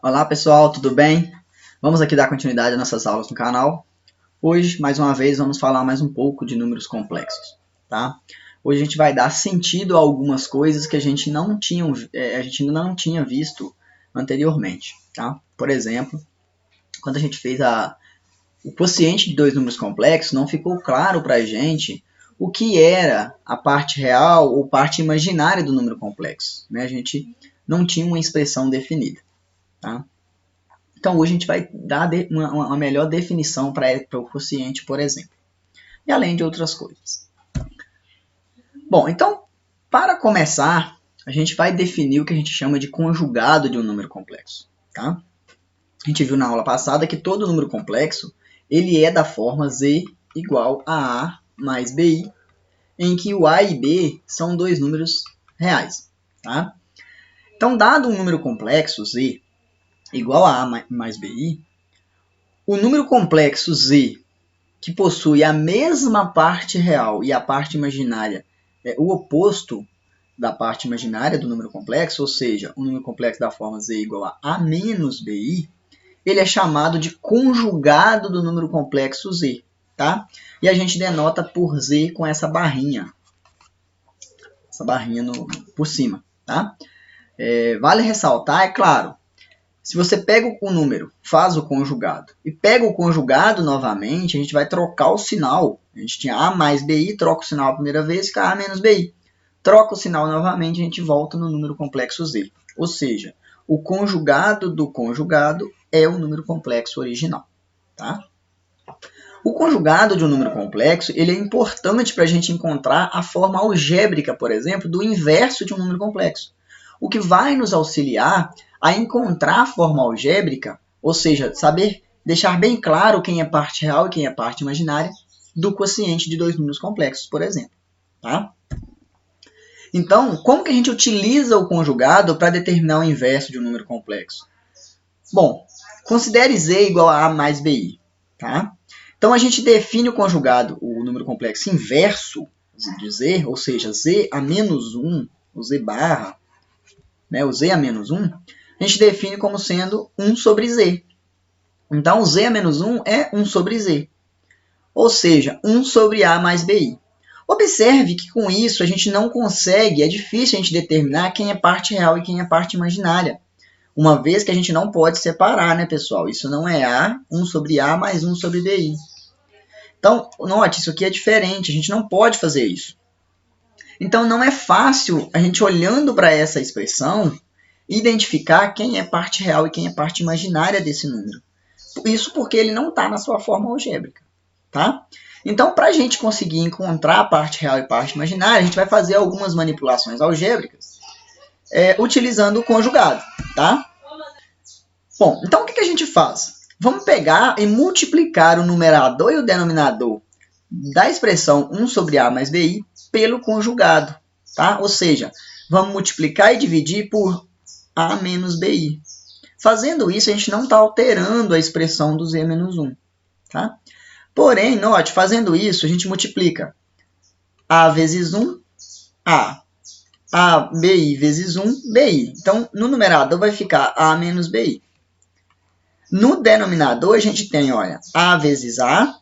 Olá pessoal, tudo bem? Vamos aqui dar continuidade às nossas aulas no canal. Hoje, mais uma vez, vamos falar mais um pouco de números complexos, tá? Hoje a gente vai dar sentido a algumas coisas que a gente ainda não tinha visto anteriormente, tá? Por exemplo, quando a gente fez o quociente de dois números complexos, não ficou claro para a gente o que era a parte real ou parte imaginária do número complexo, né? A gente não tinha uma expressão definida, tá? Então, hoje a gente vai dar uma melhor definição para o quociente, por exemplo. E além de outras coisas. Bom, então, para começar, a gente vai definir o que a gente chama de conjugado de um número complexo. Tá? A gente viu na aula passada que todo número complexo ele é da forma z igual a A mais BI, em que o A e B são dois números reais. Tá? Então, dado um número complexo, z, igual a A mais BI, o número complexo z, que possui a mesma parte real e a parte imaginária é o oposto da parte imaginária do número complexo, ou seja, o número complexo da forma z igual a A menos BI, ele é chamado de conjugado do número complexo z, tá? E a gente denota por z com essa barrinha por cima, tá? Vale ressaltar, é claro, se você pega o número, faz o conjugado, e pega o conjugado novamente, a gente vai trocar o sinal. A gente tinha A mais BI, troca o sinal a primeira vez, fica A menos BI. Troca o sinal novamente, a gente volta no número complexo Z. Ou seja, o conjugado do conjugado é o número complexo original. Tá? O conjugado de um número complexo ele é importante para a gente encontrar a forma algébrica, por exemplo, do inverso de um número complexo. O que vai nos auxiliar a encontrar a forma algébrica, ou seja, saber deixar bem claro quem é parte real e quem é parte imaginária do quociente de dois números complexos, por exemplo. Tá? Então, como que a gente utiliza o conjugado para determinar o inverso de um número complexo? Bom, considere z igual a A mais BI. Tá? Então, a gente define o conjugado, o número complexo inverso de z, ou seja, z a menos 1, o z barra, né, o z a menos 1, a gente define como sendo 1 sobre z. Então, o z a menos 1 é 1 sobre z. Ou seja, 1 sobre A mais BI. Observe que com isso a gente não consegue, é difícil a gente determinar quem é parte real e quem é parte imaginária. Uma vez que a gente não pode separar, né, pessoal? Isso não é A, 1 sobre A mais 1 sobre BI. Então, note, isso aqui é diferente, a gente não pode fazer isso. Então, não é fácil a gente, olhando para essa expressão, identificar quem é parte real e quem é parte imaginária desse número. Isso porque ele não está na sua forma algébrica. Tá? Então, para a gente conseguir encontrar a parte real e parte imaginária, a gente vai fazer algumas manipulações algébricas utilizando o conjugado. Tá? Bom, então o que a gente faz? Vamos pegar e multiplicar o numerador e o denominador da expressão 1 sobre A mais BI pelo conjugado. Tá? Ou seja, vamos multiplicar e dividir por A menos BI. Fazendo isso, a gente não está alterando a expressão do Z menos 1. Tá? Porém, note, fazendo isso, a gente multiplica A vezes 1, A. A, BI vezes 1, BI. Então, no numerador vai ficar A menos BI. No denominador, a gente tem, olha, A vezes A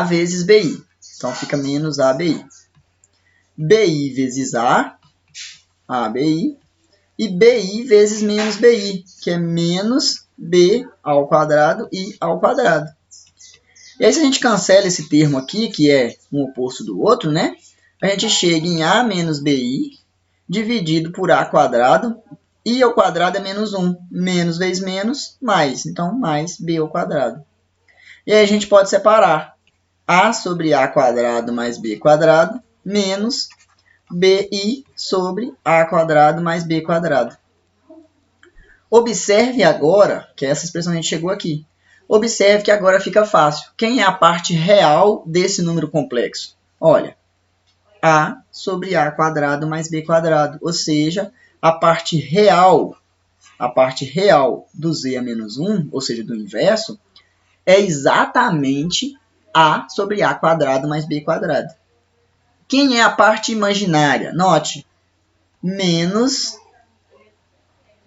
vezes BI. Então, fica menos ABI. BI vezes A, ABI. E BI vezes menos BI, que é menos B ao quadrado, I ao quadrado. E aí, se a gente cancela esse termo aqui, que é um oposto do outro, né? A gente chega em A menos BI, dividido por A quadrado. I ao quadrado é menos 1. Menos vezes menos, mais. Então, mais B ao quadrado. E aí, a gente pode separar A sobre A quadrado mais B quadrado, menos BI sobre A quadrado mais B quadrado. Observe agora, que essa expressão a gente chegou aqui. Observe que agora fica fácil. Quem é a parte real desse número complexo? Olha, A sobre A quadrado mais B quadrado. Ou seja, a parte real do Z a menos 1, ou seja, do inverso, é exatamente A sobre A quadrado mais B quadrado. Quem é a parte imaginária? Note, menos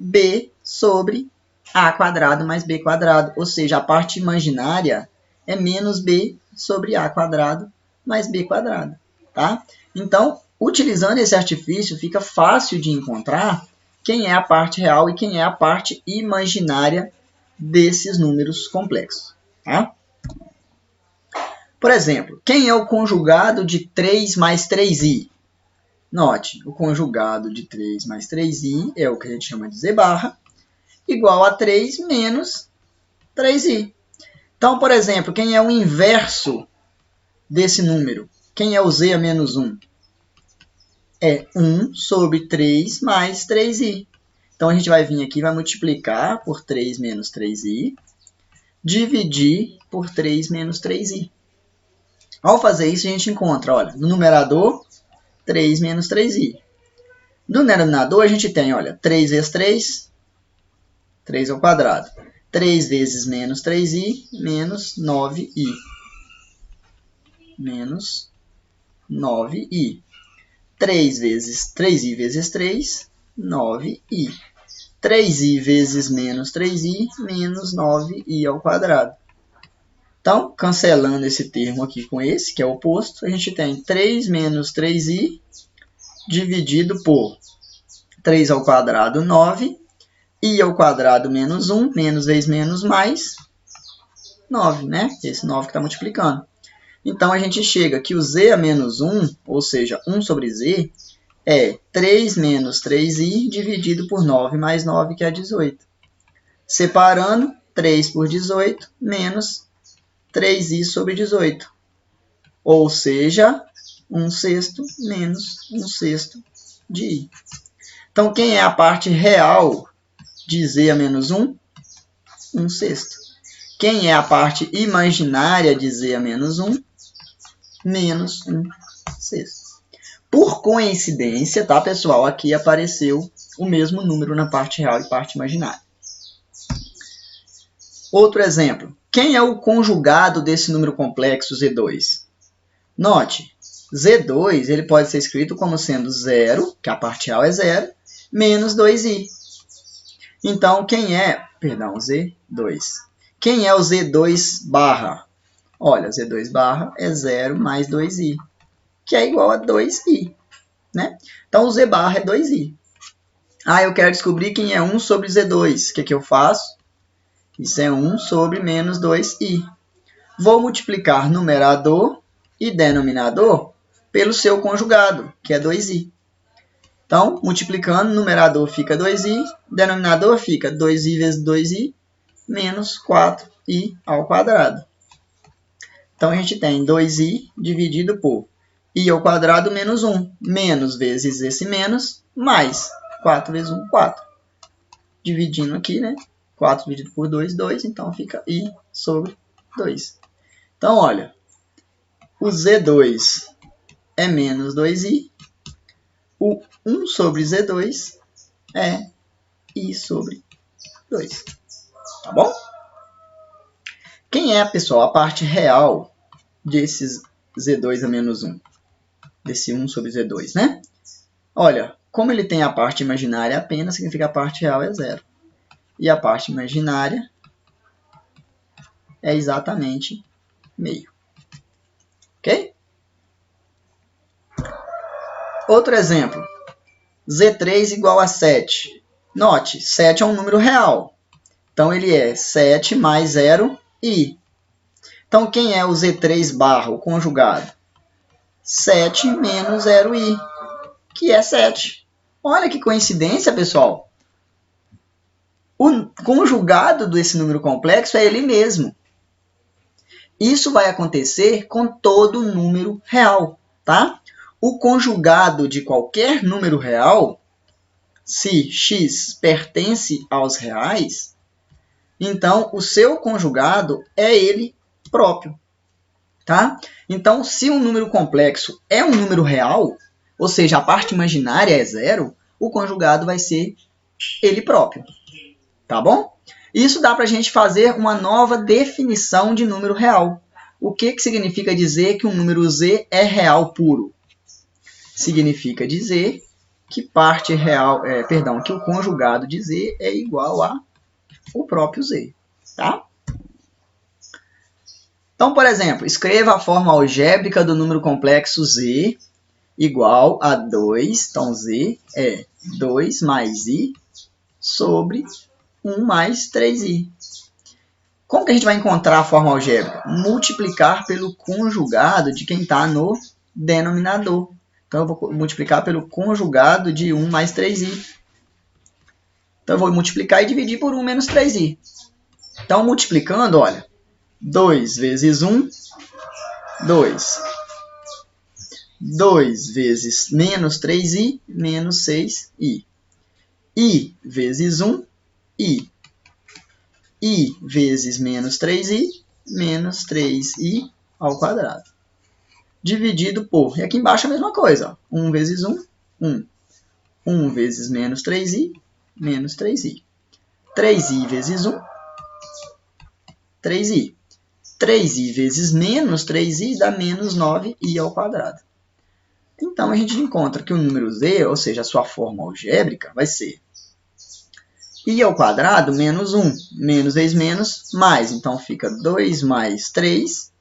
b sobre a quadrado mais b quadrado. Ou seja, a parte imaginária é menos b sobre a quadrado mais b quadrado. Tá? Então, utilizando esse artifício, fica fácil de encontrar quem é a parte real e quem é a parte imaginária desses números complexos. Tá? Por exemplo, quem é o conjugado de 3 mais 3i? Note, o conjugado de 3 mais 3i é o que a gente chama de z barra, igual a 3 menos 3i. Então, por exemplo, quem é o inverso desse número? Quem é o z a menos 1? É 1 sobre 3 mais 3i. Então, a gente vai vir aqui e vai multiplicar por 3 menos 3i, dividir por 3 menos 3i. Ao fazer isso, a gente encontra, olha, no numerador, 3 menos 3i. No denominador, a gente tem, olha, 3 vezes 3, 3 ao quadrado. 3 vezes menos 3i, menos 9i. Menos 9i. 3 vezes 3i vezes 3, 9i. 3i vezes menos 3i, menos 9i ao quadrado. Então, cancelando esse termo aqui com esse, que é o oposto, a gente tem 3 menos 3i dividido por 3 ao quadrado, 9, i ao quadrado menos 1, menos vezes menos mais 9, né? Esse 9 que está multiplicando. Então, a gente chega que o z a menos 1, ou seja, 1 sobre z, é 3 menos 3i dividido por 9 mais 9, que é 18. Separando, 3 por 18 menos 3i sobre 18. Ou seja, 1/6 menos 1/6 de i. Então, quem é a parte real de z a menos 1? 1/6. Quem é a parte imaginária de z a menos 1? Menos 1/6. Por coincidência, tá, pessoal? Aqui apareceu o mesmo número na parte real e parte imaginária. Outro exemplo. Quem é o conjugado desse número complexo Z2? Note, Z2 ele pode ser escrito como sendo 0, que a parte real é 0, menos 2i. Então, quem é... Perdão, Z2. Quem é o Z2 barra? Olha, Z2 barra é 0 mais 2i, que é igual a 2i. Né? Então, o Z barra é 2i. Ah, eu quero descobrir quem é 1 sobre Z2. O que eu faço? Isso é 1 sobre menos 2i. Vou multiplicar numerador e denominador pelo seu conjugado, que é 2i. Então, multiplicando, numerador fica 2i, denominador fica 2i vezes 2i, menos 4i ao quadrado. Então, a gente tem 2i dividido por i ao quadrado menos 1, menos vezes esse menos, mais 4 vezes 1, 4. Dividindo aqui, né? 4 dividido por 2, 2, então fica i sobre 2. Então, olha, o Z2 é menos 2i, o 1 sobre Z2 é i sobre 2. Tá bom? Quem é, pessoal, a parte real desses Z2 a menos 1? Desse 1 sobre Z2, né? Olha, como ele tem a parte imaginária apenas, significa que a parte real é 0. E a parte imaginária é exatamente meio. Ok? Outro exemplo. Z3 igual a 7. Note, 7 é um número real. Então, ele é 7 mais 0i. Então, quem é o Z3 barra, o conjugado? 7 menos 0i, que é 7. Olha que coincidência, pessoal. O conjugado desse número complexo é ele mesmo. Isso vai acontecer com todo número real, tá? O conjugado de qualquer número real, se x pertence aos reais, então o seu conjugado é ele próprio, tá? Então, se um número complexo é um número real, ou seja, a parte imaginária é 0, o conjugado vai ser ele próprio. Tá bom? Isso dá para a gente fazer uma nova definição de número real. O que significa dizer que um número z é real puro? Significa dizer que parte real, que o conjugado de z é igual a o próprio z, tá? Então, por exemplo, escreva a forma algébrica do número complexo z igual a 2, então z é 2 mais i sobre 1 mais 3i. Como que a gente vai encontrar a forma algébrica? Multiplicar pelo conjugado de quem está no denominador. Então, eu vou multiplicar pelo conjugado de 1 mais 3i. Então, eu vou multiplicar e dividir por 1 menos 3i. Então, multiplicando, olha, 2 vezes 1, 2. 2 vezes menos 3i, menos 6i. I vezes 1, i. I vezes menos 3i, menos 3i ao quadrado. Dividido por, e aqui embaixo a mesma coisa, ó. 1 vezes 1, 1. 1 vezes menos 3i, menos 3i. 3i vezes 1, 3i. 3i vezes menos 3i dá menos 9i ao quadrado. Então, a gente encontra que o número z, ou seja, a sua forma algébrica, vai ser i ao quadrado menos 1, menos vezes menos, mais. Então, fica 2 mais 3,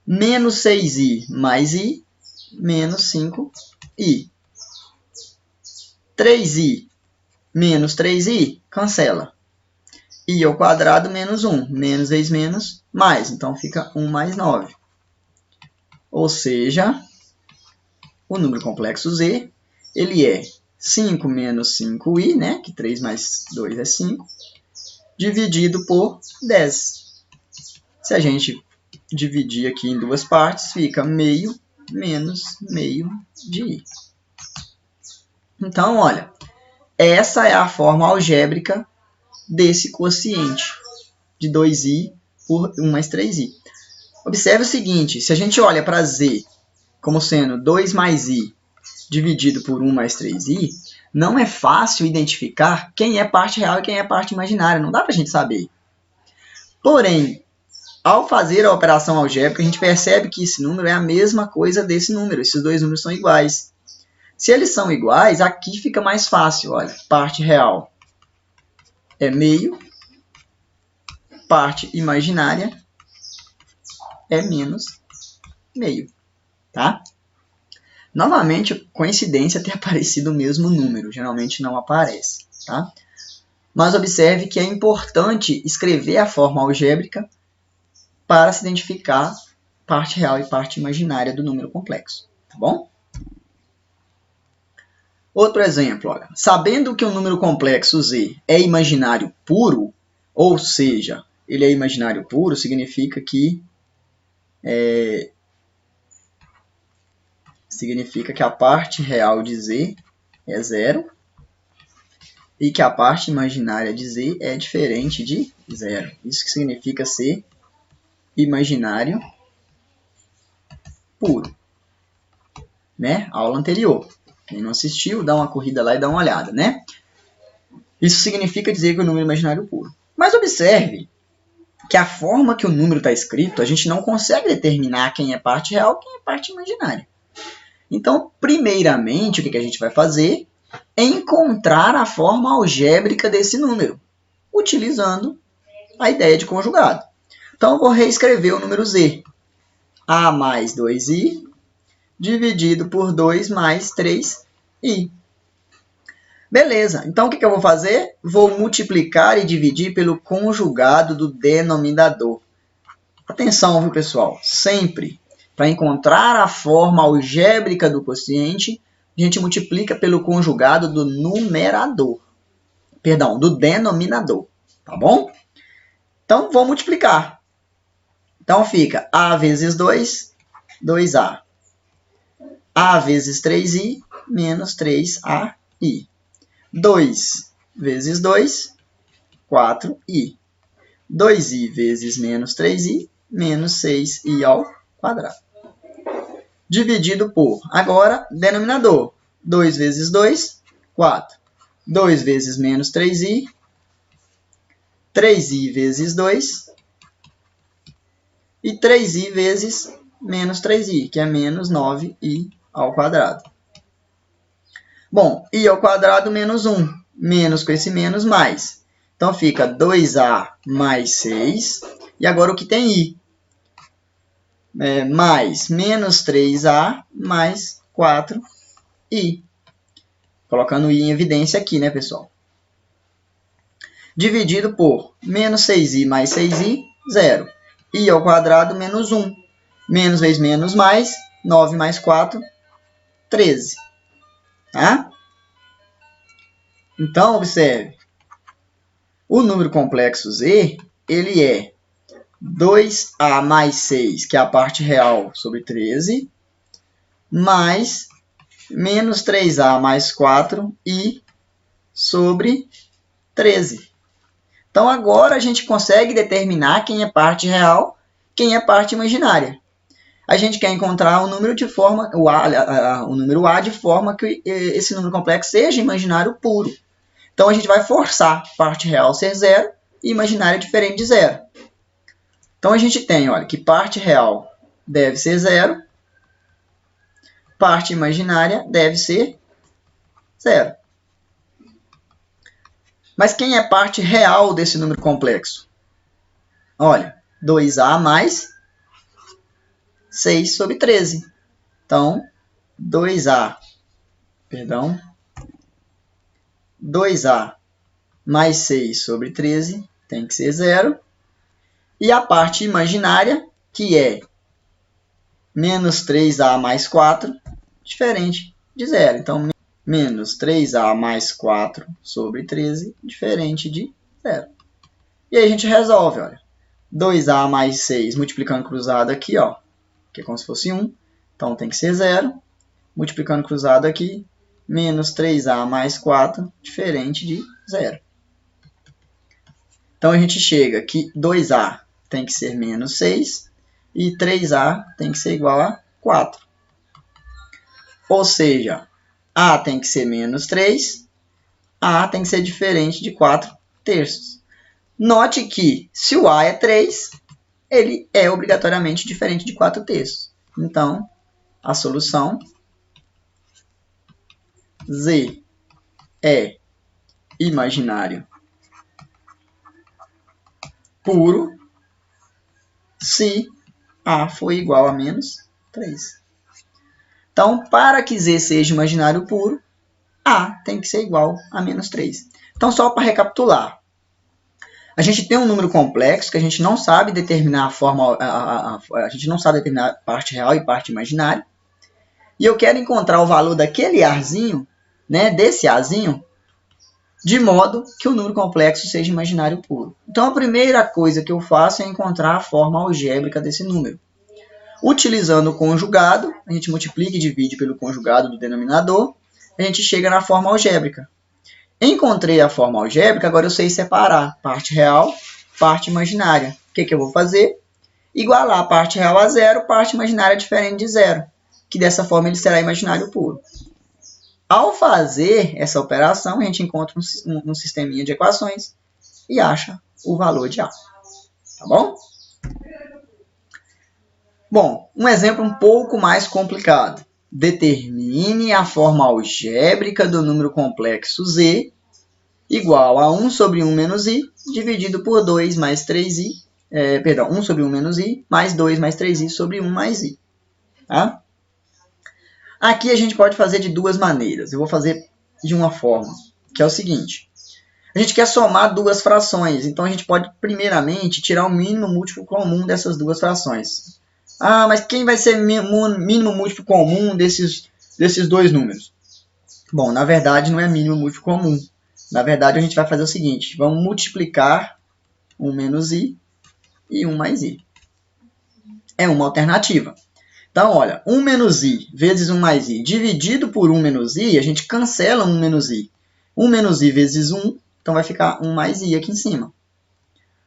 menos 6i mais i, menos 5i. 3i menos 3i, cancela. I ao quadrado menos 1, menos vezes menos, mais. Então, fica 1 mais 9. Ou seja, o número complexo z, ele é 5 menos 5i, né? Que 3 mais 2 é 5, dividido por 10. Se a gente dividir aqui em duas partes, fica meio menos meio de i. Então, olha, essa é a forma algébrica desse quociente de 2i por 1 mais 3i. Observe o seguinte, se a gente olha para z como sendo 2 mais i dividido por 1 mais 3i, não é fácil identificar quem é parte real e quem é parte imaginária. Não dá para a gente saber. Porém, ao fazer a operação algébrica, a gente percebe que esse número é a mesma coisa desse número. Esses dois números são iguais. Se eles são iguais, aqui fica mais fácil. Olha, parte real é meio, parte imaginária é menos meio. Tá? Novamente, coincidência ter aparecido o mesmo número. Geralmente não aparece. Tá? Mas observe que é importante escrever a forma algébrica para se identificar parte real e parte imaginária do número complexo. Tá bom? Outro exemplo, olha. Sabendo que o número complexo z é imaginário puro, ou seja, ele é imaginário puro, significa que a parte real de z é 0 e que a parte imaginária de z é diferente de 0. Isso que significa ser imaginário puro. Né? Aula anterior. Quem não assistiu, dá uma corrida lá e dá uma olhada, né? Isso significa dizer que o número é imaginário puro. Mas observe que a forma que o número está escrito, a gente não consegue determinar quem é parte real e quem é parte imaginária. Então, primeiramente, o que a gente vai fazer é encontrar a forma algébrica desse número, utilizando a ideia de conjugado. Então, eu vou reescrever o número z. A mais 2i dividido por 2 mais 3i. Beleza, então o que eu vou fazer? Vou multiplicar e dividir pelo conjugado do denominador. Atenção, viu, pessoal? Sempre, para encontrar a forma algébrica do quociente, a gente multiplica pelo conjugado do numerador. Perdão, do denominador. Tá bom? Então, vou multiplicar. Então, fica a vezes 2, 2a. A vezes 3i, menos 3ai. 2 vezes 2, 4i. 2i vezes menos 3i, menos 6i ao quadrado. Dividido por, agora, denominador. 2 vezes 2, 4. 2 vezes menos 3i, 3i vezes 2, e 3i vezes menos 3i, que é menos 9i ao quadrado. Bom, i ao quadrado menos 1. Menos com esse menos, mais. Então, fica 2a mais 6. E agora o que tem i? Mais menos 3a mais 4i. Colocando i em evidência aqui, né, pessoal? Dividido por menos 6i mais 6i, 0. I ao quadrado menos 1. Menos vezes menos mais, 9 mais 4, 13. Tá? Então, observe. O número complexo z, ele é 2a mais 6, que é a parte real, sobre 13, mais menos 3a mais 4i sobre 13. Então, agora a gente consegue determinar quem é parte real, quem é parte imaginária. A gente quer encontrar o número de forma, o número a de forma que esse número complexo seja imaginário puro. Então, a gente vai forçar parte real ser 0 e imaginária diferente de 0. Então, a gente tem, olha, que parte real deve ser 0, parte imaginária deve ser 0. Mas quem é parte real desse número complexo? Olha, 2a mais 6 sobre 13. Então, 2a mais 6 sobre 13 tem que ser 0. E a parte imaginária, que é menos 3a mais 4, diferente de 0. Então, menos 3a mais 4 sobre 13, diferente de 0. E aí a gente resolve, olha. 2a mais 6 multiplicando cruzado aqui, ó, que é como se fosse 1. Então, tem que ser 0. Multiplicando cruzado aqui, menos 3a mais 4, diferente de 0. Então, a gente chega que 2a tem que ser menos 6 e 3a tem que ser igual a 4. Ou seja, a tem que ser menos 3, a tem que ser diferente de 4 terços. Note que, se o a é 3, ele é obrigatoriamente diferente de 4 terços. Então, a solução z é imaginário puro se a for igual a menos 3. Então, para que z seja imaginário puro, a tem que ser igual a menos 3. Então, só para recapitular. A gente tem um número complexo que a gente não sabe determinar a forma, a gente não sabe determinar parte real e parte imaginária. E eu quero encontrar o valor daquele arzinho, né, desse azinho, de modo que o número complexo seja imaginário puro. Então, a primeira coisa que eu faço é encontrar a forma algébrica desse número. Utilizando o conjugado, a gente multiplica e divide pelo conjugado do denominador, a gente chega na forma algébrica. Encontrei a forma algébrica, agora eu sei separar parte real, parte imaginária. O que eu vou fazer? Igualar a parte real a 0, parte imaginária diferente de 0, que dessa forma ele será imaginário puro. Ao fazer essa operação, a gente encontra um sisteminha de equações e acha o valor de A. Tá bom? Bom, um exemplo um pouco mais complicado. Determine a forma algébrica do número complexo z igual a 1 sobre 1 menos i dividido por 2 mais 3i, 1 sobre 1 menos i mais 2 mais 3i sobre 1 mais i. Tá? Aqui a gente pode fazer de duas maneiras. Eu vou fazer de uma forma, que é o seguinte. A gente quer somar duas frações, então a gente pode primeiramente tirar o mínimo múltiplo comum dessas duas frações. Ah, mas quem vai ser o mínimo múltiplo comum desses dois números? Bom, na verdade não é mínimo múltiplo comum. Na verdade a gente vai fazer o seguinte, vamos multiplicar 1 menos i e 1 mais i. É uma alternativa. Então, olha, 1 menos i vezes 1 mais i dividido por 1 menos i, a gente cancela 1 menos i. 1 menos i vezes 1, então vai ficar 1 mais i aqui em cima.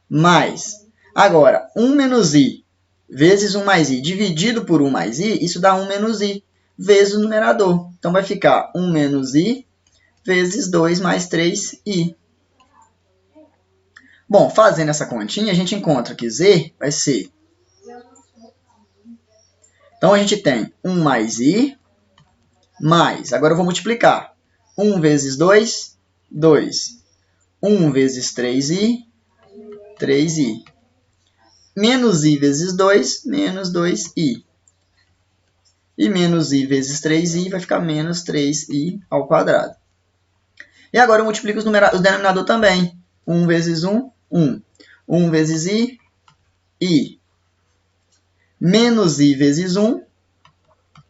Mais, agora, 1 menos i vezes 1 mais i dividido por 1 mais i, isso dá 1 menos i vezes o numerador. Então, vai ficar 1 menos i vezes 2 mais 3i. Bom, fazendo essa continha, a gente encontra que z vai ser... Então, a gente tem 1 mais i, mais, agora eu vou multiplicar. 1 vezes 2, 2. 1 vezes 3i, 3i. Menos i vezes 2, menos 2i. E menos i vezes 3i vai ficar menos 3i ao quadrado. E agora eu multiplico os denominadores também. 1 vezes 1, 1. 1 vezes i, i. Menos i vezes 1,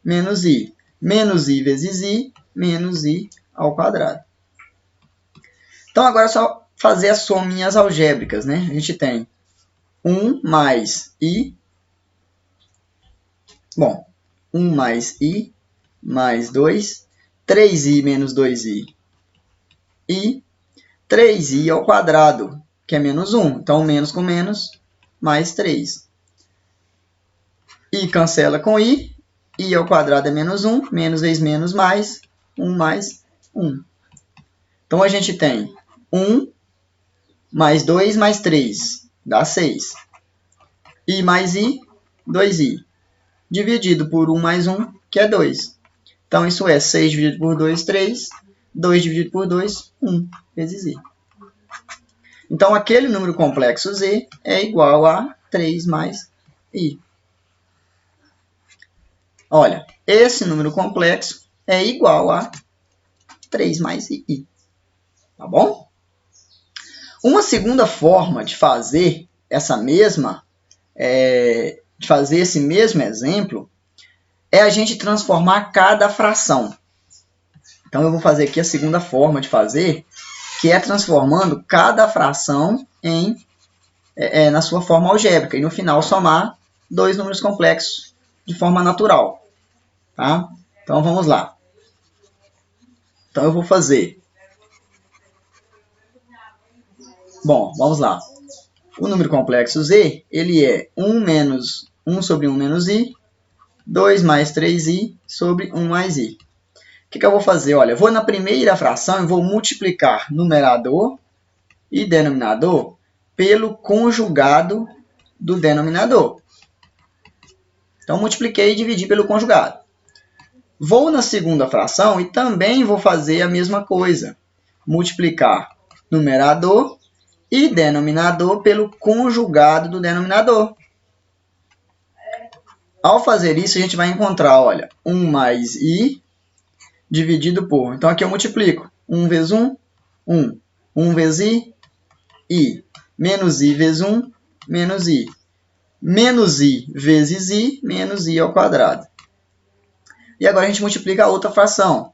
menos i. Menos i vezes i, menos i ao quadrado. Então agora é só fazer as sominhas algébricas, né? A gente tem 1 mais i. Bom, 1 mais i mais 2. 3i menos 2i. E 3i ao quadrado, que é menos 1. Então, menos com menos, mais 3. I cancela com i. I ao quadrado é menos 1. Menos vezes menos, mais 1 mais 1. Então, a gente tem 1 mais 2 mais 3. Dá 6. I mais i, 2i. Dividido por 1 mais 1, que é 2. Então, isso é 6 dividido por 2, 3. 2 dividido por 2, 1 vezes i. Então, aquele número complexo z é igual a 3 mais i. Olha, esse número complexo é igual a 3 mais i. Tá bom? Uma segunda forma de fazer essa mesma, de fazer esse mesmo exemplo, é a gente transformar cada fração. Então, eu vou fazer aqui a segunda forma de fazer, que é transformando cada fração na sua forma algébrica. E no final, somar dois números complexos de forma natural. Tá? Então, vamos lá. Então, eu vou fazer. Bom, vamos lá. O número complexo z, ele é 1 sobre 1 menos i, 2 mais 3i sobre 1 mais i. O que eu vou fazer? Olha, eu vou na primeira fração e vou multiplicar numerador e denominador pelo conjugado do denominador. Então, multipliquei e dividi pelo conjugado. Vou na segunda fração e também vou fazer a mesma coisa. Multiplicar numerador e denominador pelo conjugado do denominador. Ao fazer isso, a gente vai encontrar, olha, 1 mais i dividido por... Então, aqui eu multiplico. 1 vezes 1, 1. 1 vezes i. Menos i vezes 1, menos i. Menos i vezes i, menos i ao quadrado. E agora a gente multiplica a outra fração.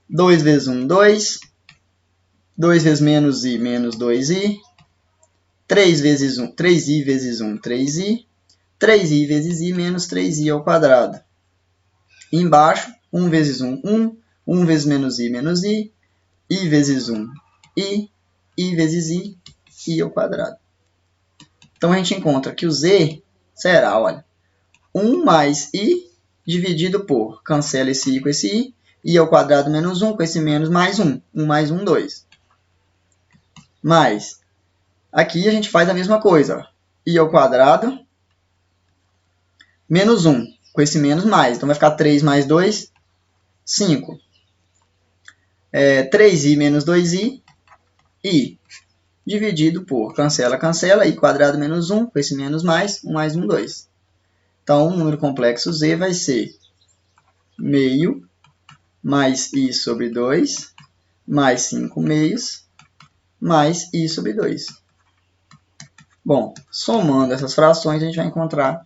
2 vezes 1, 2. 2 vezes menos i, menos 2i. 3 vezes 1, 3i vezes 1, 3i. 3i vezes i, menos 3i ao quadrado. E embaixo, 1 vezes 1, 1. 1 vezes menos i, i vezes 1, i vezes i ao quadrado. Então, a gente encontra que o z será, olha, 1 mais i dividido por, cancela esse i com esse i ao quadrado menos 1 com esse menos mais 1. 1 mais 1, 2. Mas, aqui a gente faz a mesma coisa, ó, i ao quadrado menos 1 com esse menos mais. Então, vai ficar 3 mais 2, 5. 3i menos 2i, i. Dividido por, cancela, cancela, i quadrado menos 1, com esse menos mais 1, 2. Então, o número complexo z vai ser meio mais i sobre 2, mais 5 meios, mais i sobre 2. Bom, somando essas frações, a gente vai encontrar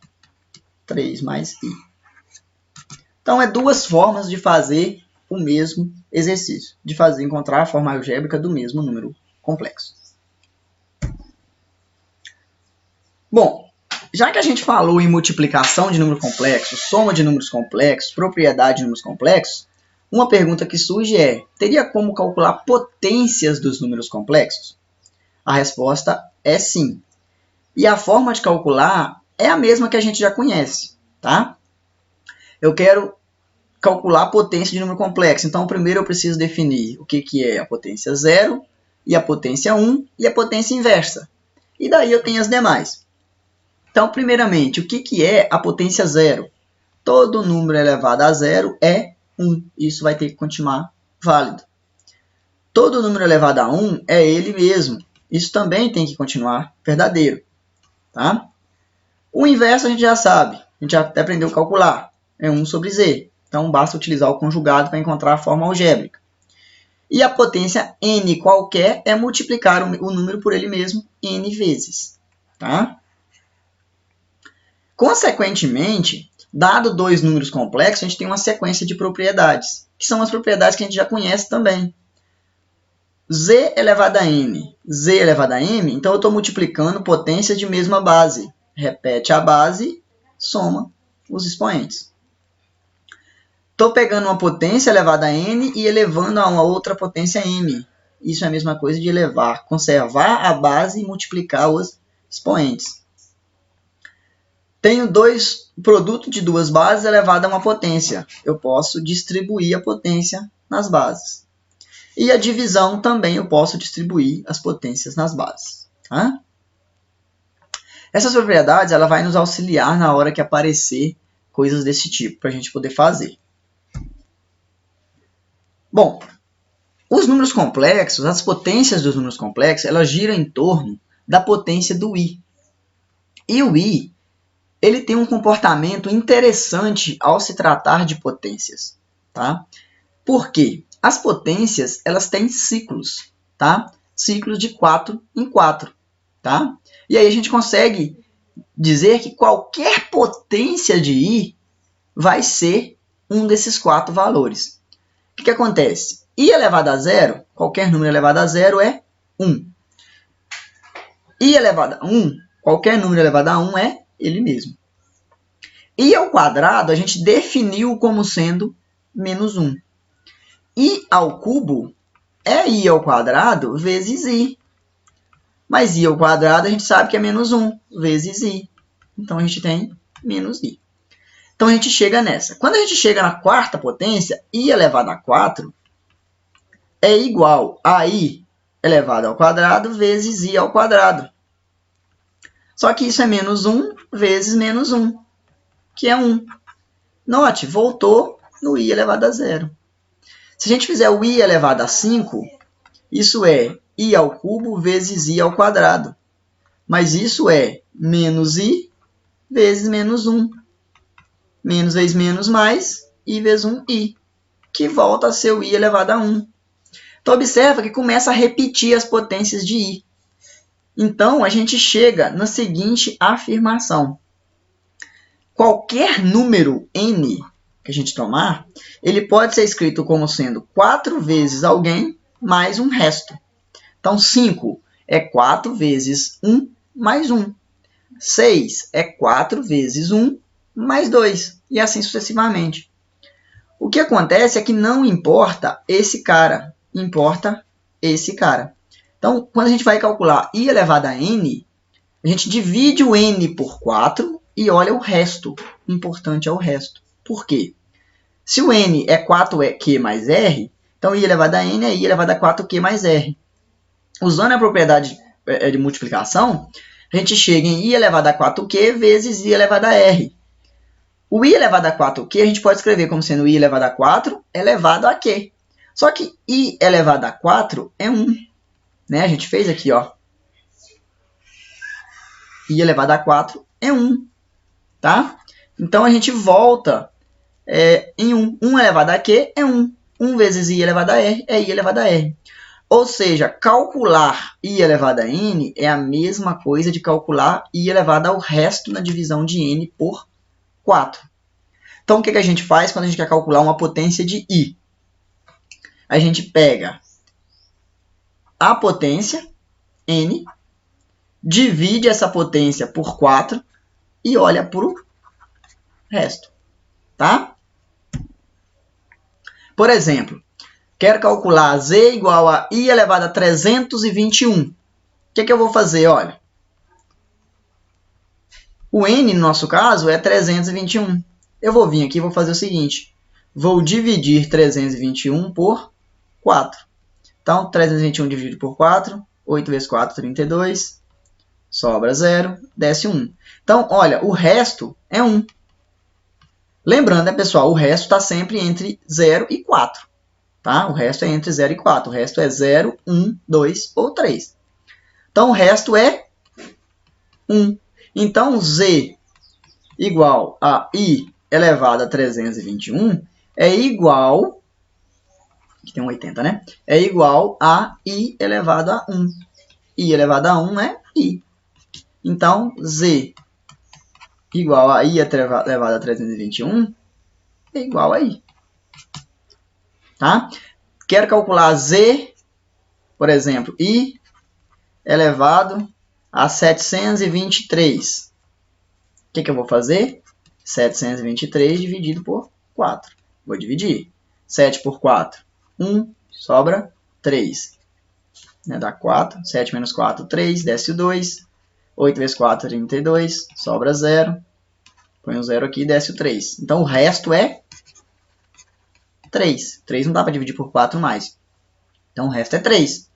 3 mais i. Então, é duas formas de fazer o mesmo exercício, de encontrar a forma algébrica do mesmo número complexo. Bom, já que a gente falou em multiplicação de número complexo, soma de números complexos, propriedade de números complexos, uma pergunta que surge é, teria como calcular potências dos números complexos? A resposta é sim. E a forma de calcular é a mesma que a gente já conhece, tá? Eu quero calcular a potência de número complexo. Então, primeiro eu preciso definir o que é a potência 0, e a potência 1, e a potência inversa. E daí eu tenho as demais. Então, primeiramente, o que é a potência 0? Todo número elevado a 0 é 1. Isso vai ter que continuar válido. Todo número elevado a 1 é ele mesmo. Isso também tem que continuar verdadeiro. Tá? O inverso a gente já sabe. A gente já até aprendeu a calcular. É 1 sobre z. Então, basta utilizar o conjugado para encontrar a forma algébrica. E a potência n qualquer é multiplicar o número por ele mesmo n vezes. Tá? Consequentemente, dado dois números complexos, a gente tem uma sequência de propriedades, que são as propriedades que a gente já conhece também. Z elevado a n, z elevado a m, então eu estou multiplicando potências de mesma base. Repete a base, soma os expoentes. Estou pegando uma potência elevada a n e elevando a uma outra potência m. Isso é a mesma coisa de elevar, conservar a base e multiplicar os expoentes. Tenho produto de duas bases elevado a uma potência. Eu posso distribuir a potência nas bases. E a divisão também eu posso distribuir as potências nas bases. Tá? Essas propriedades ela vai nos auxiliar na hora que aparecer coisas desse tipo, para a gente poder fazer. Bom, os números complexos, as potências dos números complexos, elas giram em torno da potência do i. E o i, ele tem um comportamento interessante ao se tratar de potências. Tá? Por quê? As potências, elas têm ciclos, tá? Ciclos de 4 em 4, tá? E aí a gente consegue dizer que qualquer potência de i vai ser um desses 4 valores. O que acontece? I elevado a zero, qualquer número elevado a zero é 1. I elevado a 1, qualquer número elevado a 1 é ele mesmo. I ao quadrado, a gente definiu como sendo menos 1. I ao cubo é i ao quadrado vezes i. Mas i ao quadrado a gente sabe que é menos 1 vezes i. Então, a gente tem menos i. Então, a gente chega nessa. Quando a gente chega na quarta potência, i elevado a 4 é igual a i elevado ao quadrado vezes i ao quadrado. Só que isso é menos 1 vezes menos 1, que é 1. Note, voltou no i elevado a zero. Se a gente fizer o i elevado a 5, isso é i ao cubo vezes i ao quadrado. Mas isso é menos i vezes menos 1. Menos vezes menos mais i vezes 1i, que volta a ser o i elevado a 1. Então, observa que começa a repetir as potências de i. Então, a gente chega na seguinte afirmação. Qualquer número n que a gente tomar, ele pode ser escrito como sendo 4 vezes alguém mais um resto. Então, 5 é 4 vezes 1 mais 1. 6 é 4 vezes 1 mais 2. E assim sucessivamente. O que acontece é que não importa esse cara, importa esse cara. Então, quando a gente vai calcular i elevado a n, a gente divide o n por 4 e olha o resto. O importante é o resto. Por quê? Se o n é 4q mais r, então i elevado a n é i elevado a 4q mais r. Usando a propriedade de multiplicação, a gente chega em i elevado a 4q vezes i elevado a r. O i elevado a 4q a gente pode escrever como sendo i elevado a 4 elevado a q. Só que i elevado a 4 é 1. Né? A gente fez aqui, ó. I elevado a 4 é 1. Tá? Então, a gente volta em 1. 1 elevado a q é 1. 1 vezes i elevado a r é i elevado a r. Ou seja, calcular i elevado a n é a mesma coisa de calcular i elevado ao resto na divisão de n por 4. Então, o que a gente faz quando a gente quer calcular uma potência de i? A gente pega a potência, n, divide essa potência por 4 e olha para o resto. Tá? Por exemplo, quero calcular z igual a i elevado a 321. O que eu vou fazer? Olha, o n, no nosso caso, é 321. Eu vou vir aqui e vou fazer o seguinte. Vou dividir 321 por 4. Então, 321 dividido por 4. 8 vezes 4, 32. Sobra 0. Desce 1. Então, olha, o resto é 1. Lembrando, né, pessoal, o resto está sempre entre 0 e 4. tá? O resto é entre 0 e 4. O resto é 0, 1, 2 ou 3. Então, o resto é 1. Então, z igual a i elevado a 321 é igual... Aqui tem um 80, né? É igual a i elevado a 1. I elevado a 1 é i. Então, z igual a i elevado a 321 é igual a i. Tá? Quero calcular z, por exemplo, i elevado a 723. O que eu vou fazer? 723 dividido por 4. Vou dividir. 7 por 4, 1, sobra 3. Dá 4. 7 menos 4, 3, desce o 2. 8 vezes 4, 32, sobra 0. Põe o 0 aqui e desce o 3. Então, o resto é 3. 3 não dá para dividir por 4 mais. Então, o resto é 3.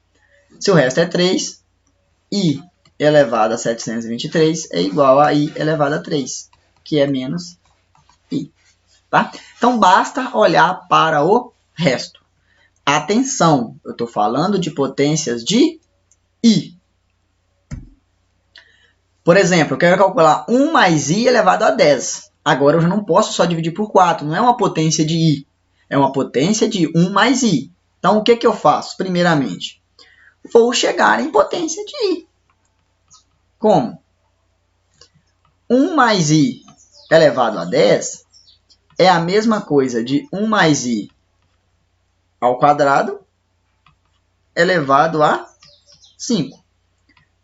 Se o resto é 3, i elevado a 723 é igual a i elevado a 3, que é menos i. Tá? Então, basta olhar para o resto. Atenção, eu estou falando de potências de i. Por exemplo, eu quero calcular 1 mais i elevado a 10. Agora, eu já não posso só dividir por 4. Não é uma potência de i. É uma potência de 1 mais i. Então, o que eu faço? Primeiramente, vou chegar em potência de i. Como? 1 mais i elevado a 10 é a mesma coisa de 1 mais i ao quadrado elevado a 5.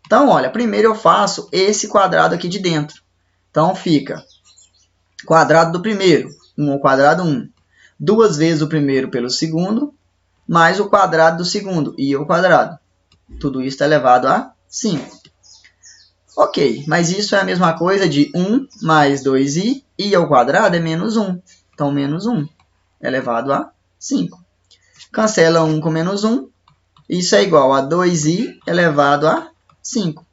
Então, olha, primeiro eu faço esse quadrado aqui de dentro. Então, fica quadrado do primeiro, 1 ao quadrado, 1. 2 vezes o primeiro pelo segundo, mais o quadrado do segundo, i ao quadrado. Tudo isso é elevado a 5. Ok, mas isso é a mesma coisa de 1 mais 2i, i ao quadrado é menos 1. Então, menos 1 elevado a 5. Cancela 1 com menos 1. Isso é igual a 2i elevado a 5.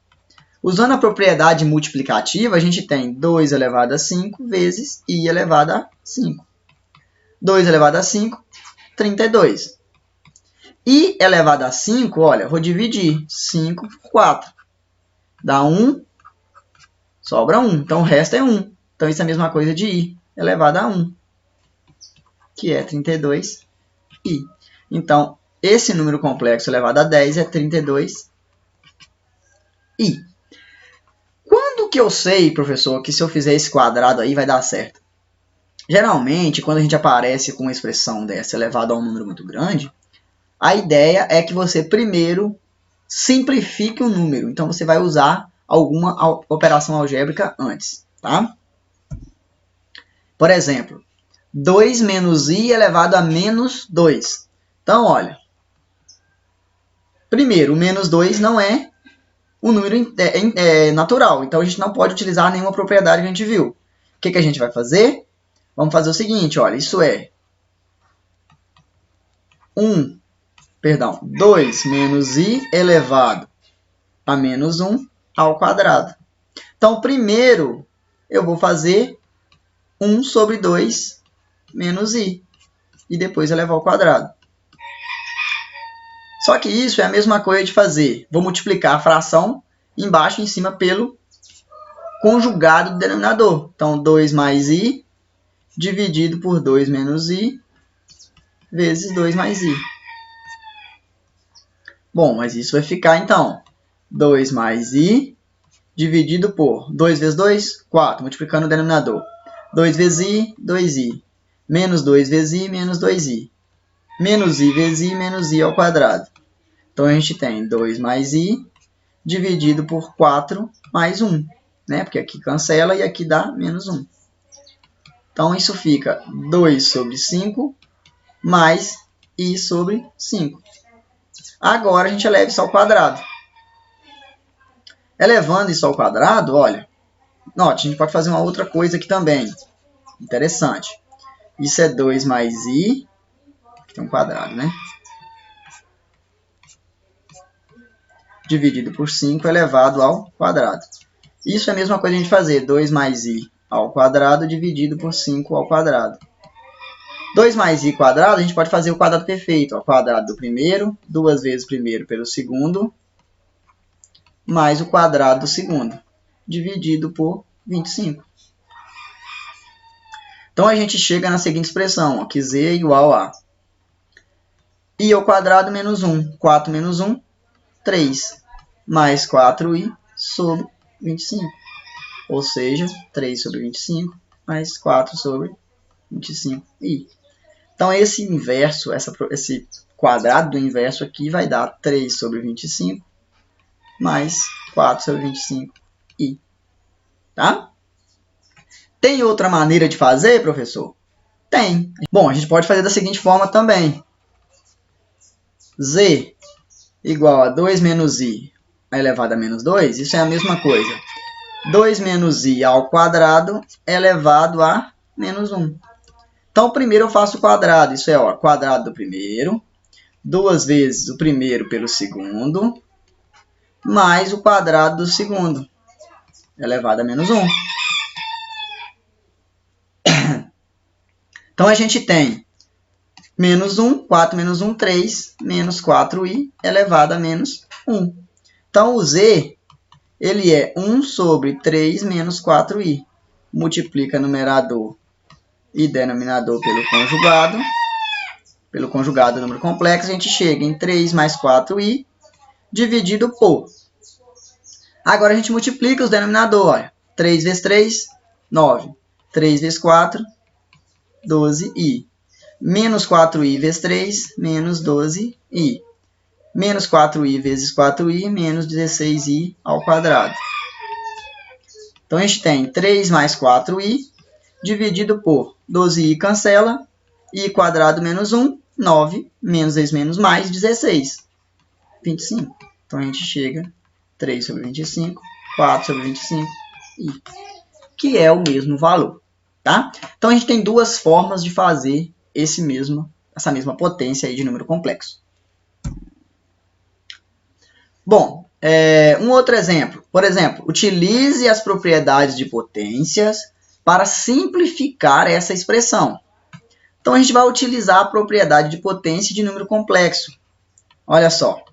Usando a propriedade multiplicativa, a gente tem 2 elevado a 5 vezes i elevado a 5. 2 elevado a 5, 32. I elevado a 5, olha, vou dividir 5 por 4. Dá 1, sobra 1. Então, o resto é 1. Então, isso é a mesma coisa de i elevado a 1, que é 32i. Então, esse número complexo elevado a 10 é 32i. Quando que eu sei, professor, que se eu fizer esse quadrado aí vai dar certo? Geralmente, quando a gente aparece com uma expressão dessa elevada a um número muito grande, a ideia é que você primeiro simplifique o número. Então, você vai usar alguma operação algébrica antes, tá? Por exemplo, 2 menos i elevado a menos 2. Então, olha. Primeiro, o menos 2 não é um número natural. Então, a gente não pode utilizar nenhuma propriedade que a gente viu. O que a gente vai fazer? Vamos fazer o seguinte, olha. Isso é 2 menos i elevado a menos 1 ao quadrado. Então, primeiro, eu vou fazer 1 sobre 2 menos i. E depois elevar ao quadrado. Só que isso é a mesma coisa de fazer. Vou multiplicar a fração embaixo e em cima pelo conjugado do denominador. Então, 2 mais i dividido por 2 menos i vezes 2 mais i. Bom, mas isso vai ficar, então, 2 mais i dividido por 2 vezes 2, 4, multiplicando o denominador. 2 vezes i, 2i. Menos 2 vezes i, menos 2i. Menos i vezes i, menos i ao quadrado. Então, a gente tem 2 mais i dividido por 4 mais 1. Né? Porque aqui cancela e aqui dá menos 1. Então, isso fica 2 sobre 5 mais i sobre 5. Agora, a gente eleva isso ao quadrado. Elevando isso ao quadrado, olha. Note, a gente pode fazer uma outra coisa aqui também. Interessante. Isso é 2 mais i. Aqui tem um quadrado, né? Dividido por 5 elevado ao quadrado. Isso é a mesma coisa a gente fazer 2 mais i ao quadrado dividido por 5 ao quadrado. 2 mais i quadrado, a gente pode fazer o quadrado perfeito. O quadrado do primeiro, 2 vezes o primeiro pelo segundo, mais o quadrado do segundo, dividido por 25. Então, a gente chega na seguinte expressão, ó, que z é igual a i ao quadrado menos 1. 4 menos 1, 3. Mais 4i sobre 25. Ou seja, 3 sobre 25 mais 4 sobre 25i. Então, esse inverso, esse quadrado do inverso aqui vai dar 3 sobre 25 mais 4 sobre 25i. Tá? Tem outra maneira de fazer, professor? Tem. Bom, a gente pode fazer da seguinte forma também. Z igual a 2 menos i elevado a menos 2, isso é a mesma coisa. 2 menos i ao quadrado elevado a menos 1. Então, primeiro eu faço o quadrado. Isso é o quadrado do primeiro, 2 vezes o primeiro pelo segundo, mais o quadrado do segundo, elevado a menos 1. Então, a gente tem menos 1, 4 menos 1, 3, menos 4i elevado a menos 1. Então, o z ele é 1 sobre 3 menos 4i. Multiplica numerador e denominador pelo conjugado do número complexo, a gente chega em 3 mais 4i dividido por. Agora a gente multiplica os denominadores. Olha, 3 vezes 3, 9. 3 vezes 4, 12i. Menos 4i vezes 3, menos 12i. Menos 4i vezes 4i, menos 16i ao quadrado. Então, a gente tem 3 mais 4i dividido por 12i cancela, i quadrado menos 1, 9, menos vezes menos mais, 16, 25. Então, a gente chega 3 sobre 25, 4 sobre 25, i, que é o mesmo valor. Tá? Então, a gente tem duas formas de fazer essa mesma potência aí de número complexo. Bom, um outro exemplo. Por exemplo, utilize as propriedades de potências para simplificar essa expressão. Então, a gente vai utilizar a propriedade de potência de número complexo. Olha só.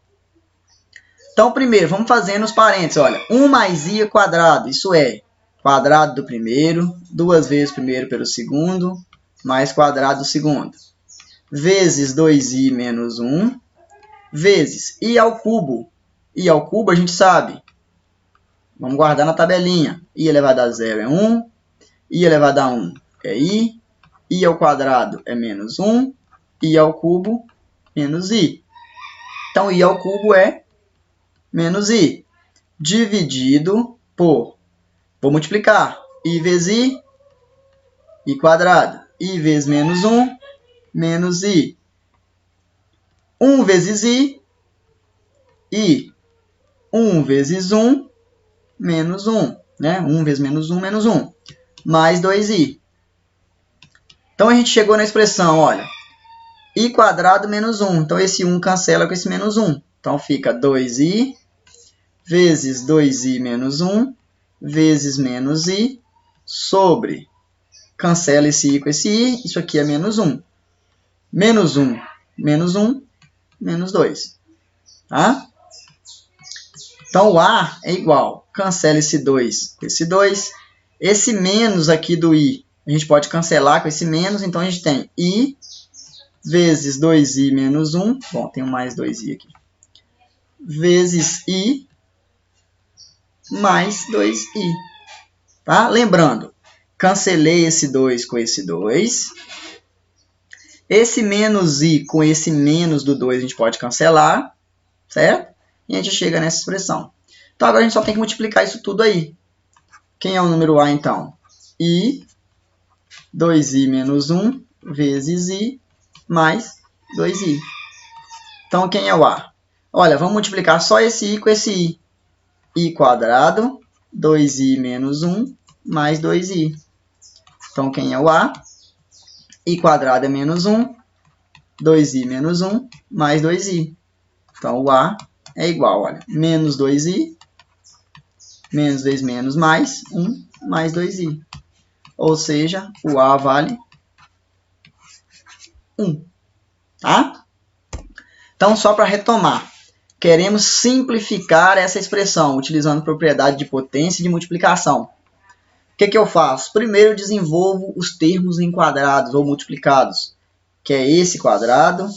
Então, primeiro, vamos fazendo os parênteses. Olha, 1 mais i quadrado, isso é quadrado do primeiro, 2 vezes o primeiro pelo segundo, mais quadrado do segundo, vezes 2i menos 1, vezes i ao cubo. I ao cubo a gente sabe. Vamos guardar na tabelinha. I elevado a 0 é 1, i elevado a 1 é i ao quadrado é menos 1, i ao cubo menos i. Então, i ao cubo é menos i, dividido por, vou multiplicar, i vezes i quadrado, i vezes menos 1, menos i. 1 vezes i, 1 vezes 1, menos 1. Né? 1 vezes menos 1, menos 1. Mais 2i. Então, a gente chegou na expressão, olha, i quadrado menos 1. Então, esse 1 cancela com esse menos 1. Então, fica 2i vezes 2i menos 1, vezes menos i, sobre, cancela esse i com esse i, isso aqui é menos 1. Menos 1, menos 1, menos 2. Tá? Então, o a é igual, cancela esse 2 com esse 2. Esse menos aqui do i, a gente pode cancelar com esse menos, então a gente tem i vezes 2i menos 1, bom, tem um mais 2i aqui, vezes i mais 2i. Tá? Lembrando, cancelei esse 2 com esse 2. Esse menos i com esse menos do 2 a gente pode cancelar, certo? E a gente chega nessa expressão. Então, agora a gente só tem que multiplicar isso tudo aí. Quem é o número a, então? I, 2i menos 1, vezes i, mais 2i. Então, quem é o a? Olha, vamos multiplicar só esse i com esse i. I quadrado, 2i menos 1, mais 2i. Então, quem é o a? I quadrado é menos 1, 2i menos 1, mais 2i. Então, o a é igual, olha, menos 2i, menos vezes menos mais 1, mais 2i. Ou seja, o a vale 1. Tá? Então, só para retomar. Queremos simplificar essa expressão, utilizando propriedade de potência e de multiplicação. O que eu faço? Primeiro, eu desenvolvo os termos em quadrados ou multiplicados, que é esse quadrado,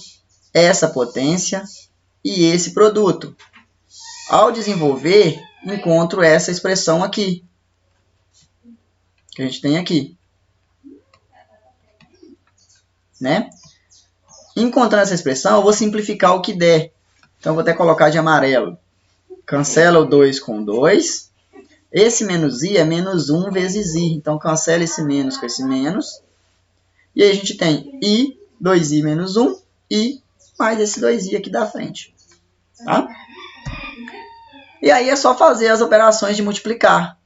essa potência e esse produto. Ao desenvolver, encontro essa expressão aqui, que a gente tem aqui. Né? Encontrando essa expressão, eu vou simplificar o que der. Então, vou até colocar de amarelo. Cancela o 2 com 2. Esse menos i é menos 1 vezes i. Então, cancela esse menos com esse menos. E aí a gente tem i, 2i menos 1, i mais esse 2i aqui da frente. Tá? E aí é só fazer as operações de multiplicar.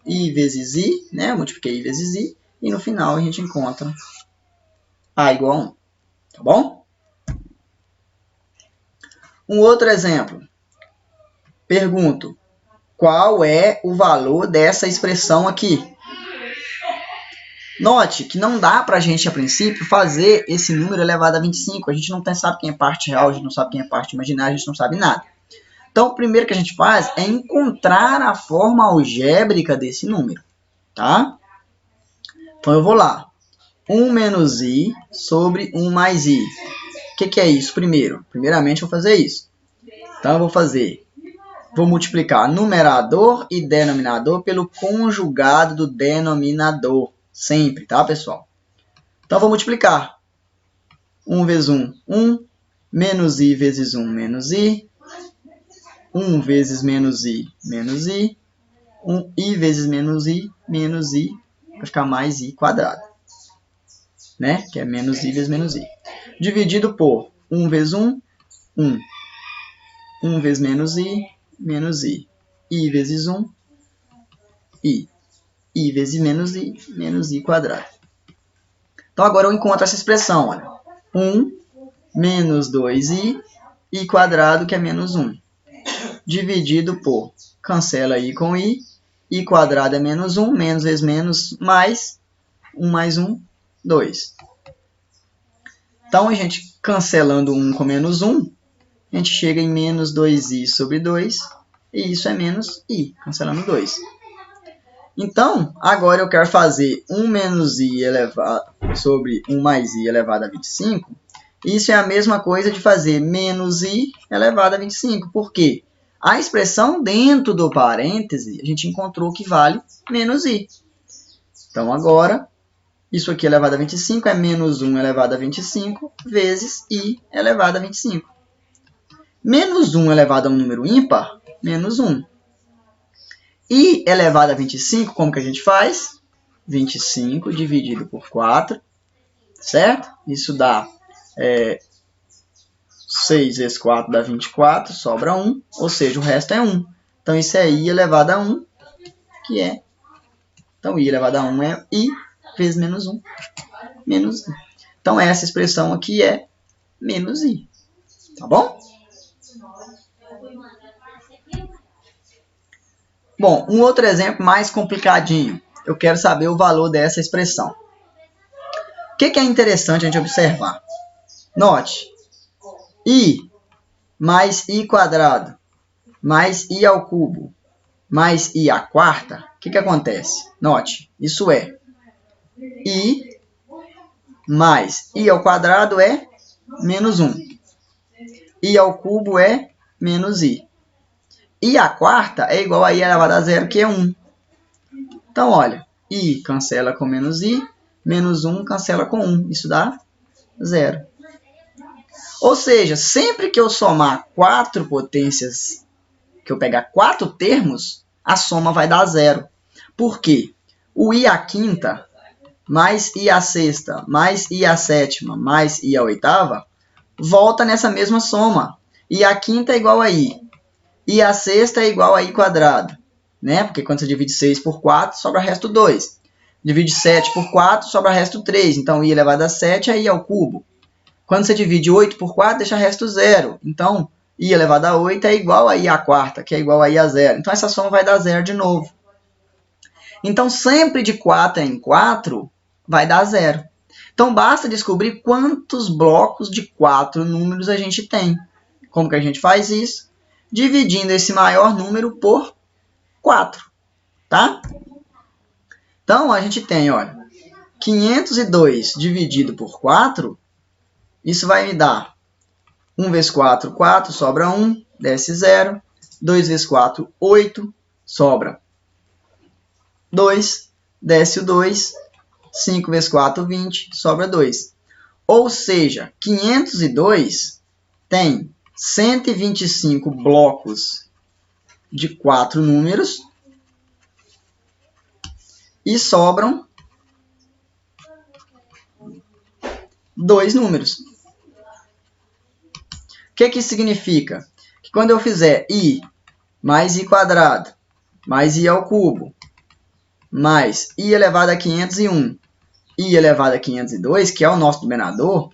I vezes i, né? Eu multipliquei i vezes i. E no final a gente encontra a igual a 1. Tá bom? Um outro exemplo. Pergunto, qual é o valor dessa expressão aqui? Note que não dá para a gente, a princípio, fazer esse número elevado a 25. A gente não sabe quem é parte real, a gente não sabe quem é parte imaginária, a gente não sabe nada. Então, o primeiro que a gente faz é encontrar a forma algébrica desse número. Tá? Então, eu vou lá. 1 menos i sobre 1 mais i. O que é isso primeiro? Primeiramente, eu vou fazer isso. Então, eu vou multiplicar numerador e denominador pelo conjugado do denominador. Sempre, tá, pessoal? Então, eu vou multiplicar. 1 vezes 1, 1. Menos i vezes 1, menos i. 1 vezes menos i, menos i. 1i vezes menos i, vai ficar mais i quadrado. Né? Que é menos i vezes menos i. Dividido por 1 vezes 1, 1. 1 vezes menos i, menos i. I vezes 1, i. I vezes menos i quadrado. Então, agora eu encontro essa expressão. Olha. 1 menos 2i, i quadrado, que é menos 1. Dividido por, cancela i com i quadrado é menos 1, menos vezes menos, mais 1 mais 1, 2. Então, a gente cancelando 1 com menos 1, a gente chega em menos 2i sobre 2, e isso é menos i, cancelando 2. Então, agora eu quero fazer 1 menos i elevado sobre 1 mais i elevado a 25. Isso é a mesma coisa de fazer menos i elevado a 25. Por quê? A expressão dentro do parêntese, a gente encontrou que vale menos i. Então, agora, isso aqui elevado a 25 é menos 1 elevado a 25 vezes i elevado a 25. Menos 1 elevado a um número ímpar, menos 1. I elevado a 25, como que a gente faz? 25 dividido por 4, certo? Isso dá 6 vezes 4 dá 24, sobra 1, ou seja, o resto é 1. Então, isso é i elevado a 1, que é... Então, i elevado a 1 é i vezes menos 1, menos i. Então, essa expressão aqui é menos i, tá bom? Bom, um outro exemplo mais complicadinho. Eu quero saber o valor dessa expressão. O que é interessante a gente observar? Note, i mais i quadrado mais i ao cubo mais i à quarta, o que acontece? Note, isso é i mais i ao quadrado é menos 1. I ao cubo é menos i. I à quarta é igual a i elevado a zero, que é 1. Então, olha, i cancela com menos i, menos 1 cancela com 1. Isso dá 0. Ou seja, sempre que eu somar 4 potências, que eu pegar 4 termos, a soma vai dar 0. Por quê? O i à quinta, mais i à sexta, mais i à sétima, mais i à oitava, volta nessa mesma soma. I à quinta é igual a i. I à sexta é igual a i quadrado, né? Porque quando você divide 6 por 4, sobra resto 2. Divide 7 por 4, sobra resto 3. Então, i elevado a 7 é i ao cubo. Quando você divide 8 por 4, deixa resto 0. Então, i elevado a 8 é igual a i à quarta, que é igual a i a 0. Então, essa soma vai dar 0 de novo. Então, sempre de 4 em 4, vai dar 0. Então, basta descobrir quantos blocos de 4 números a gente tem. Como que a gente faz isso? Dividindo esse maior número por 4, tá? Então, a gente tem, olha, 502 dividido por 4, isso vai me dar 1 vezes 4, 4, sobra 1, desce 0. 2 vezes 4, 8, sobra 2, desce o 2. 5 vezes 4, 20, sobra 2. Ou seja, 502 tem 125 blocos de 4 números e sobram 2 números. O que isso significa? Que quando eu fizer i mais i quadrado mais i ao cubo mais i elevado a 501 i elevado a 502, que é o nosso numerador,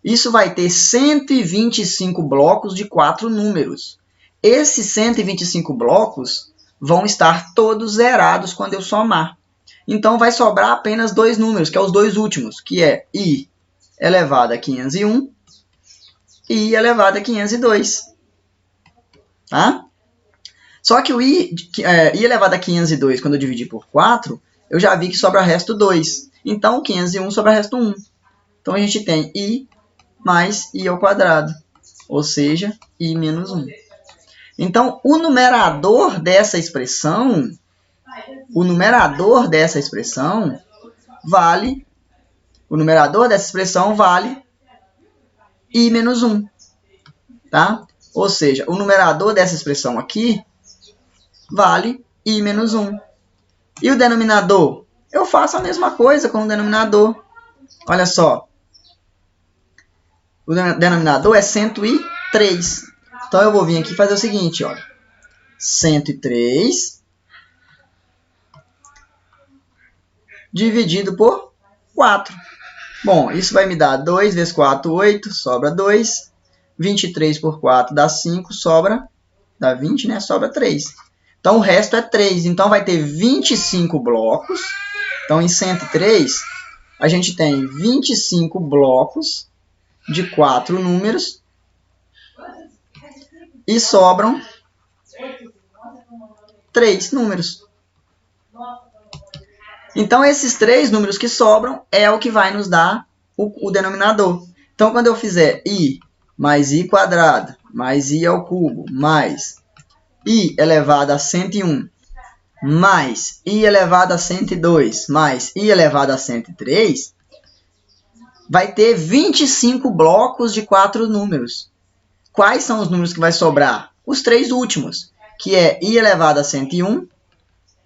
isso vai ter 125 blocos de 4 números. Esses 125 blocos vão estar todos zerados quando eu somar. Então, vai sobrar apenas 2 números, que é os 2 últimos, que é i elevado a 501 e i elevado a 502. Tá? Só que o i elevado a 502, quando eu dividir por 4, eu já vi que sobra resto 2. Então, 501 sobra resto 1. Então, a gente tem i mais i ao quadrado, ou seja, i menos 1. Então, o numerador dessa expressão vale i menos 1. Tá? Ou seja, o numerador dessa expressão aqui vale i menos 1. E o denominador? Eu faço a mesma coisa com o denominador. Olha só. O denominador é 103. Então, eu vou vir aqui fazer o seguinte, olha. 103 dividido por 4. Bom, isso vai me dar 2 vezes 4, 8, sobra 2. 23 por 4 dá 5, dá 20, né? Sobra 3. Então, o resto é 3. Então, vai ter 25 blocos. Então, em 103, a gente tem 25 blocos de 4 números. E sobram 3 números. Então, esses 3 números que sobram é o que vai nos dar o denominador. Então, quando eu fizer i mais i quadrado mais i ao cubo mais i elevado a 101 mais i elevado a 102 mais i elevado a 103, vai ter 25 blocos de 4 números. Quais são os números que vai sobrar? Os 3 últimos, que é i elevado a 101,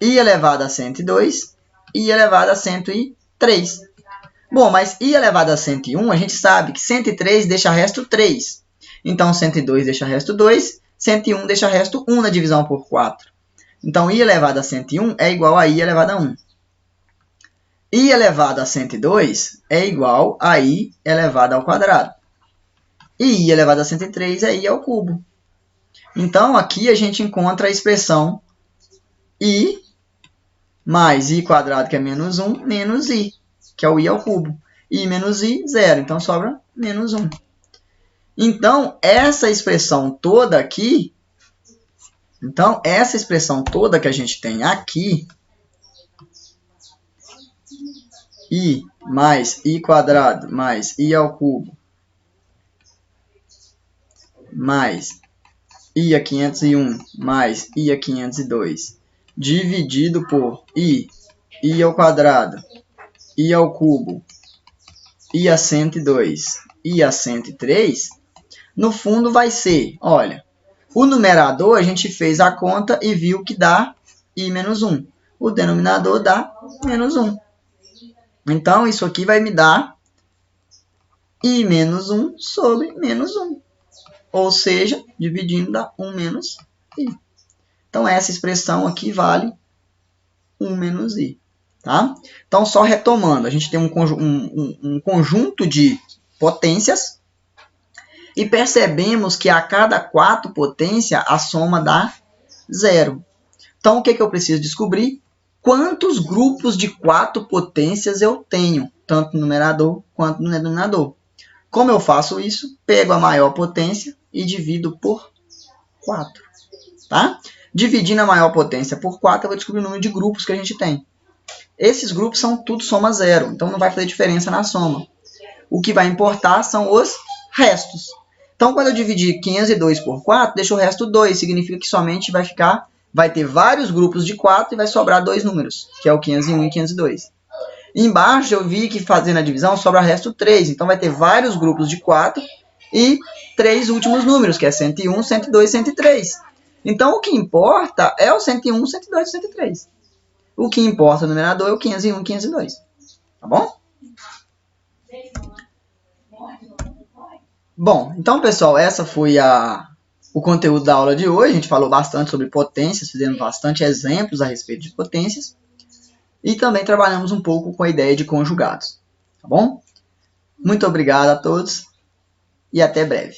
i elevado a 102 e i elevado a 103. Bom, mas i elevado a 101, a gente sabe que 103 deixa resto 3. Então, 102 deixa resto 2, 101 deixa resto 1 na divisão por 4. Então, i elevado a 101 é igual a i elevado a 1. I elevado a 102 é igual a i elevado ao quadrado. E i elevado a 103 é i ao cubo. Então, aqui a gente encontra a expressão i mais i quadrado, que é menos 1, menos i, que é o i ao cubo. I menos i, 0. Então, sobra menos 1. Então, essa expressão toda aqui, que a gente tem aqui, i mais i quadrado mais i ao cubo mais i a 501 mais i a 502 dividido por i ao quadrado, i ao cubo, i a 102, i a 103, no fundo vai ser, olha, o numerador a gente fez a conta e viu que dá i menos 1. O denominador dá menos 1. Então, isso aqui vai me dar i menos 1 sobre menos 1. Ou seja, dividindo dá 1 menos i. Então, essa expressão aqui vale 1 menos i. Tá? Então, só retomando, a gente tem um conjunto de potências e percebemos que a cada 4 potências a soma dá 0. Então, o que eu preciso descobrir? quantos grupos de 4 potências eu tenho, tanto no numerador quanto no denominador. Como eu faço isso? Pego a maior potência e divido por 4. Tá? Dividindo a maior potência por 4, eu vou descobrir o número de grupos que a gente tem. Esses grupos são tudo soma zero, então não vai fazer diferença na soma. O que vai importar são os restos. Então, quando eu dividir 502 por 4, deixa o resto 2. Significa que somente vai ter vários grupos de 4 e vai sobrar 2 números, que é o 501 e 502. Embaixo eu vi que fazendo a divisão sobra resto 3. Então, vai ter vários grupos de 4 e 3 últimos números, que é 101, 102 e 103. Então, o que importa é o 101, 102 e 103. O que importa no numerador é o 501 e 502. Tá bom? Bom, então, pessoal, essa foi o conteúdo da aula de hoje. A gente falou bastante sobre potências, fizemos bastante exemplos a respeito de potências. E também trabalhamos um pouco com a ideia de conjugados. Tá bom? Muito obrigado a todos e até breve.